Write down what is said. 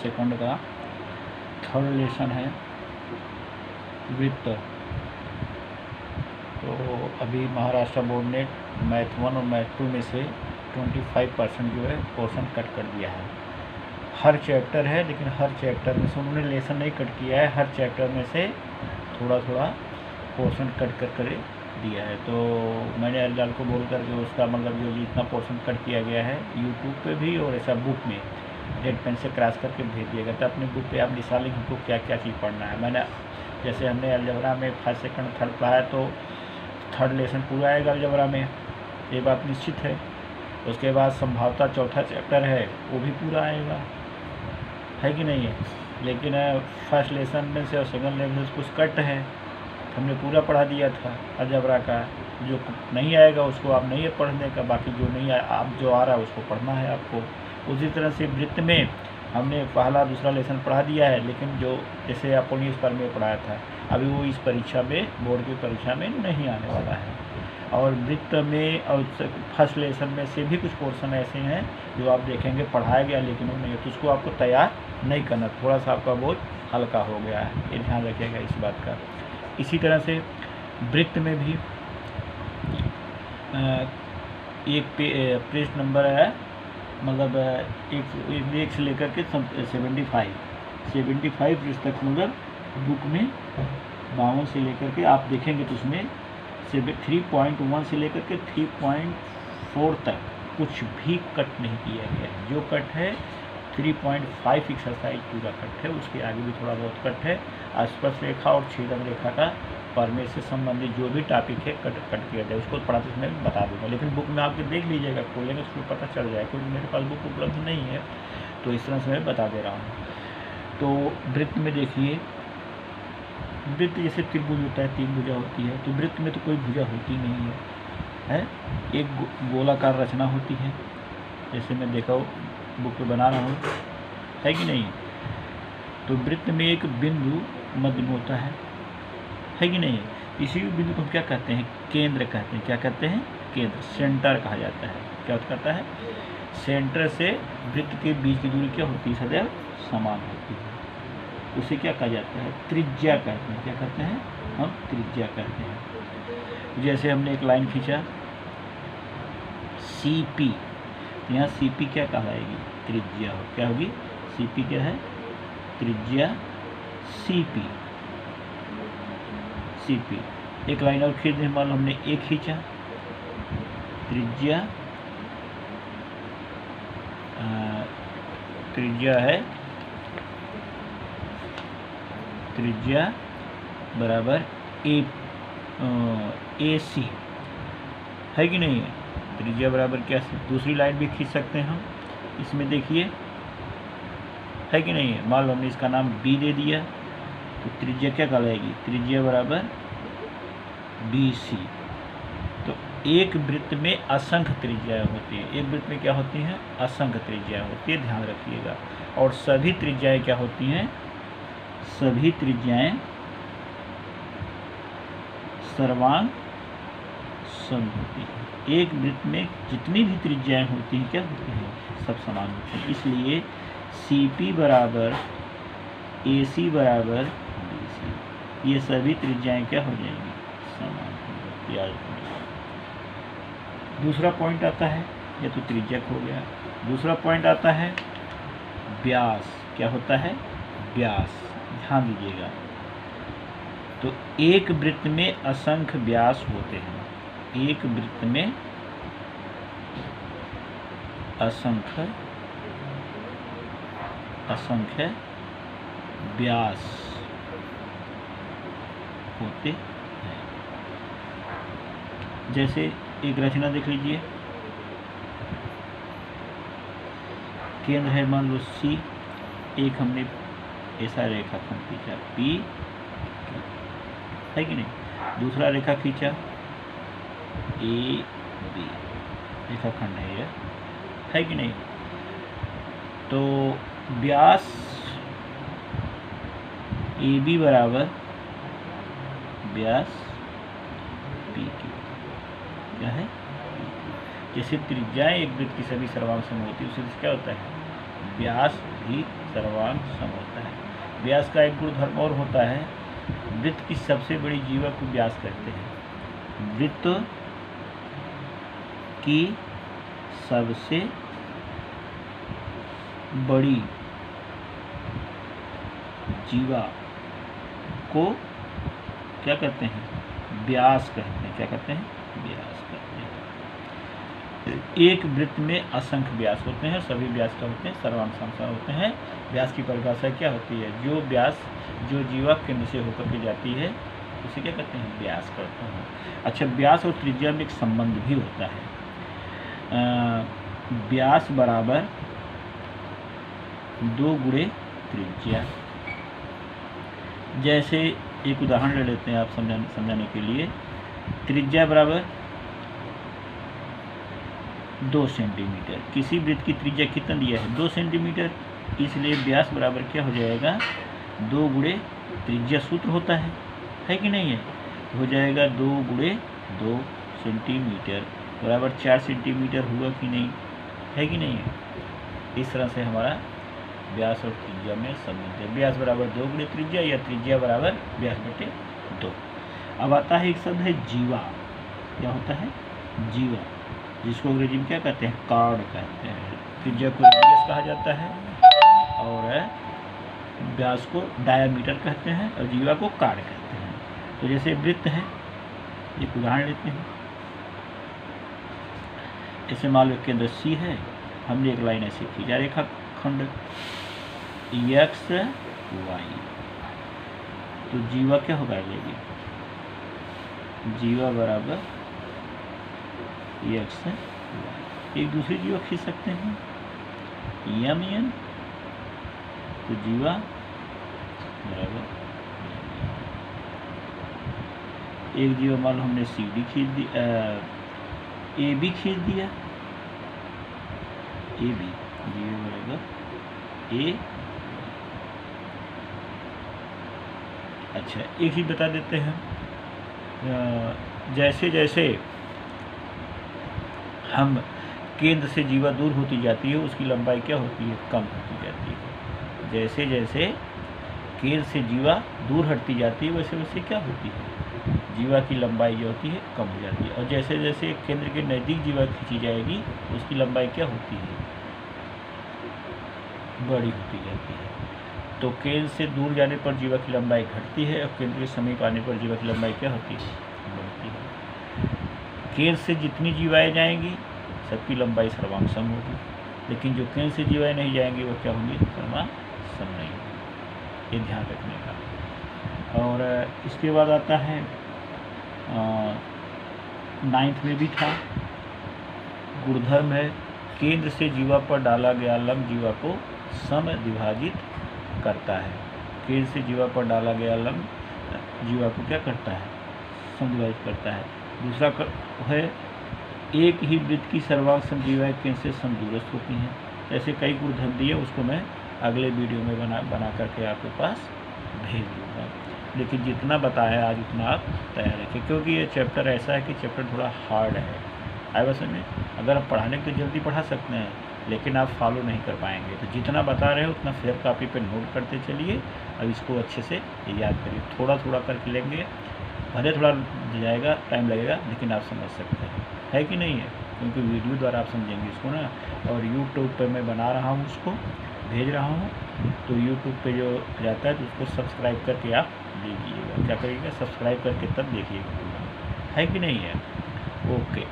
Second का third lesson है वृत्त। तो अभी महाराष्ट्र बोर्ड ने मैथ 1 और मैथ 2 में से 25% जो है पोर्शन कट कर दिया है। हर चैप्टर है, लेकिन हर चैप्टर में से उन्होंने लेसन नहीं कट किया है, हर चैप्टर में से थोड़ा थोड़ा पोर्शन कट कर दिया है। तो मैंने अरिजाल को बोल करके उसका मतलब जो जितना पोर्शन कट किया गया है यूट्यूब पे भी और ऐसा बुक में रेड पेन से क्रॉस करके भेज दिएगा। तो अपने बुक पे आप निशान लिखें हमको क्या क्या चीज़ पढ़ना है। मैंने जैसे हमने अलजबरा में फर्स्ट सेकंड थर्ड पढ़ा है, तो थर्ड लेसन पूरा आएगा अलजबरा में, ये बात निश्चित है। उसके बाद संभावता चौथा चैप्टर है वो भी पूरा आएगा, है कि नहीं है। लेकिन फर्स्ट लेसन में से और सेकंड लेसन से कुछ कट है, हमने पूरा पढ़ा दिया था अलजबरा का। जो नहीं आएगा उसको आप नहीं है पढ़ने का, बाकी जो नहीं आप जो आ रहा है उसको पढ़ना है आपको। उसी तरह से वृत्त में हमने पहला दूसरा लेसन पढ़ा दिया है, लेकिन जो जैसे आपको न्यूज़ पर में पढ़ाया था अभी वो इस परीक्षा में बोर्ड की परीक्षा में नहीं आने वाला है। और वृत्त में और फर्स्ट लेसन में से भी कुछ पोर्शन ऐसे हैं जो आप देखेंगे पढ़ाया गया लेकिन वो नहीं है, तो उसको आपको तैयार नहीं करना, थोड़ा सा आपका बोझ हल्का हो गया है, ये ध्यान रखिएगा इस बात का। इसी तरह से वृत्त में भी एक पेज नंबर है, मतलब एक से लेकर के 75 पेज तक, मतलब बुक में 52 से लेकर के आप देखेंगे तो उसमें 3.1 से लेकर के 3.4 तक कुछ भी कट नहीं किया गया है। जो कट है 3.5 एक्सरसाइज पूरा कट है, उसके आगे भी थोड़ा बहुत कट है। स्पर्श रेखा और छेदन रेखा का परमेय से संबंधित जो भी टॉपिक है कट किया जाए, उसको पढ़ाते समय बता दूँगा। लेकिन बुक में आपके देख लीजिएगा, खोलेंगे उसको पता चल जाएगा, क्योंकि मेरे पास बुक उपलब्ध नहीं है, तो इस तरह से मैं बता दे रहा हूँ। तो वृत्त में देखिए, वृत्त जैसे त्रिभुज होता है, 3 भुजा होती है, तो वृत्त में तो कोई भुजा होती नहीं है, एक गोलाकार रचना होती है, जैसे मैं देखा बुक पे बना रहा हूँ, है कि नहीं। तो वृत्त में एक बिंदु मध्य में होता है कि नहीं। इसी बिंदु को हम क्या कहते हैं, केंद्र कहते हैं। क्या कहते हैं, केंद्र, सेंटर कहा जाता है। क्या कहता है, सेंटर से वृत्त के बीच की दूरी क्या होती है, सदैव समान होती है, उसे क्या कहा जाता है, त्रिज्या कहते हैं। क्या कहते हैं, हम त्रिज्या कहते हैं। जैसे हमने एक लाइन खींचा CP, यहाँ CP क्या कहलाएगी, त्रिज्या हो, क्या होगी, CP क्या है, त्रिज्या CP। एक लाइन और खींच दें, मान लो हमने एक खींचा, त्रिज्या है, त्रिज्या बराबर AC, है कि नहीं है। त्रिज्या बराबर क्या, दूसरी लाइन भी खींच सकते हैं हम, इसमें देखिए, है कि नहीं है। मान लो हमने इसका नाम B दे दिया, तो त्रिज्या क्या कहलाएगी, त्रिज्या बराबर BC। तो एक वृत्त में असंख्य त्रिज्याएं होती हैं, एक वृत्त में क्या होती हैं, असंख्य त्रिज्याएं होती है, ध्यान रखिएगा। और सभी त्रिज्याएं क्या होती हैं, सभी त्रिज्याएं सर्वांग सम होती है। एक वृत्त में जितनी भी त्रिज्याएं होती हैं क्या होती हैं, सब समान होती हैं। इसलिए CP बराबर AC बराबर BC, ये सभी त्रिज्याएं क्या हो जाएंगी, समान हो जाएंगी। दूसरा पॉइंट आता है, ये तो त्रिज्यक हो गया। दूसरा पॉइंट आता है व्यास। क्या होता है, व्यास, ध्यान दीजिएगा। तो एक वृत्त में असंख्य व्यास होते हैं, एक वृत्त में असंख्य व्यास होते हैं। जैसे एक रचना देख लीजिए, केंद्र है मान लो C, एक हमने ऐसा रेखाखंड खींचा P, है कि नहीं। दूसरा रेखा खींचा AB, रेखाखंड है यह, है कि नहीं। तो व्यास AB बराबर व्यास PQ, क्या है, जैसे त्रिज्याएं एक वृत्त की सभी सर्वांग सम होती है, उससे क्या होता है, व्यास भी सर्वांग सम होता है। व्यास का एक गुणधर्म और होता है, वृत्त की सबसे बड़ी जीवा को व्यास कहते हैं। वृत्त की सबसे बड़ी जीवा को क्या कहते हैं? व्यास कहते हैं। क्या कहते हैं? व्यास कहते हैं। एक वृत्त में असंख्य व्यास होते हैं, सभी व्यास क्या होते हैं? सर्वांग समसा होते हैं। व्यास की परिभाषा क्या होती है? जो व्यास जो जीवा केंद्र से होकर के जाती है उसे क्या कहते हैं? व्यास कहते हैं। अच्छा, व्यास और त्रिज्या में एक संबंध भी होता है। व्यास बराबर 2 गुणे त्रिज्या। जैसे एक उदाहरण ले लेते हैं आप समझाने के लिए। त्रिज्या बराबर 2 सेंटीमीटर। किसी वृत्त की त्रिज्या कितना दिया है? 2 सेंटीमीटर। इसलिए व्यास बराबर क्या हो जाएगा? 2 गुणे त्रिज्या सूत्र होता है कि नहीं है? हो जाएगा 2 गुणे 2 सेंटीमीटर बराबर 4 सेंटीमीटर हुआ कि नहीं? है कि नहीं है? इस तरह से हमारा व्यास और त्रिज्या में संबंध है। व्यास बराबर 2 गुणे त्रिज्या या त्रिज्या बराबर व्यास बटे 2। अब आता है एक शब्द है जीवा। क्या होता है? जीवा, जिसको अंग्रेजी में क्या कहते हैं? कार्ड कहते हैं। त्रिज्या को रेडियस कहा जाता है और व्यास को डायामीटर कहते हैं और जीवा को कार्ड कहते हैं। तो जैसे वृत्त है, एक उदाहरण लेते हैं। इसे मान लो केंद्र C है, हमने एक लाइन ऐसी खींचा, रेखा खंड x y, तो जीवा क्या होगा? जाएगी जीवा बराबर x y। एक दूसरी जीवा खींच सकते हैं m n, तो जीवा बराबर एक जीवा मान लो हमने सी डी खींच दी, ए बी खींच दिया, ए बी, जीवा बराबर ए। अच्छा, एक चीज बता देते हैं, जैसे जैसे हम केंद्र से जीवा दूर होती जाती है उसकी लंबाई क्या होती है? कम होती जाती है। जैसे जैसे केंद्र से जीवा दूर हटती जाती है वैसे वैसे क्या होती है? जीवा की लंबाई जो होती है कम हो जाती है। और जैसे जैसे केंद्र के नज़दीक जीवा खींची जाएगी उसकी लंबाई क्या होती है? बड़ी होती जाती है। तो केंद्र से दूर जाने पर जीवा की लंबाई घटती है और केंद्र के समीप आने पर जीवा की लंबाई क्या होती है? बढ़ती है। केंद्र से जितनी जीवाएँ जाएंगी सबकी लंबाई सर्वांग सम होगी, लेकिन जो केंद्र से जीवाएँ नहीं जाएंगी वो क्या होंगी? सर्वांग सम नहीं होगी। ये ध्यान रखने का। और इसके बाद आता है 9th में भी था, गुणधर्म है, केंद्र से जीवा पर डाला गया लंब जीवा को सम विभाजित करता है। केंद्र से जीवा पर डाला गया लंब जीवा को क्या करता है? समविभाजित करता है। दूसरा है, एक ही वृत्त की सर्वांग सम जीवाएँ केंद्र से समदूरस्थ होती हैं। ऐसे कई गुणधर्म दिए, उसको मैं अगले वीडियो में बना करके आपके पास भेज दूँगा। लेकिन जितना बताया आज उतना आप तैयार रखें, क्योंकि ये चैप्टर ऐसा है कि चैप्टर थोड़ा हार्ड है। आए बस में अगर आप पढ़ाने तो जल्दी पढ़ा सकते हैं, लेकिन आप फॉलो नहीं कर पाएंगे। तो जितना बता रहे हो उतना फेयर कॉपी पे नोट करते चलिए और इसको अच्छे से याद करिए। थोड़ा थोड़ा करके लेंगे, भले थोड़ा जाएगा, टाइम लगेगा, लेकिन आप समझ सकते हैं, है कि नहीं है? क्योंकि वीडियो द्वारा आप समझेंगे इसको ना। और यूट्यूब पर मैं बना रहा हूँ, उसको भेज रहा हूँ, तो यूट्यूब पे जो जाता है तो उसको सब्सक्राइब करके आप देखिएगा। क्या करिएगा? सब्सक्राइब करके तब देखिएगा, है कि नहीं है? ओके।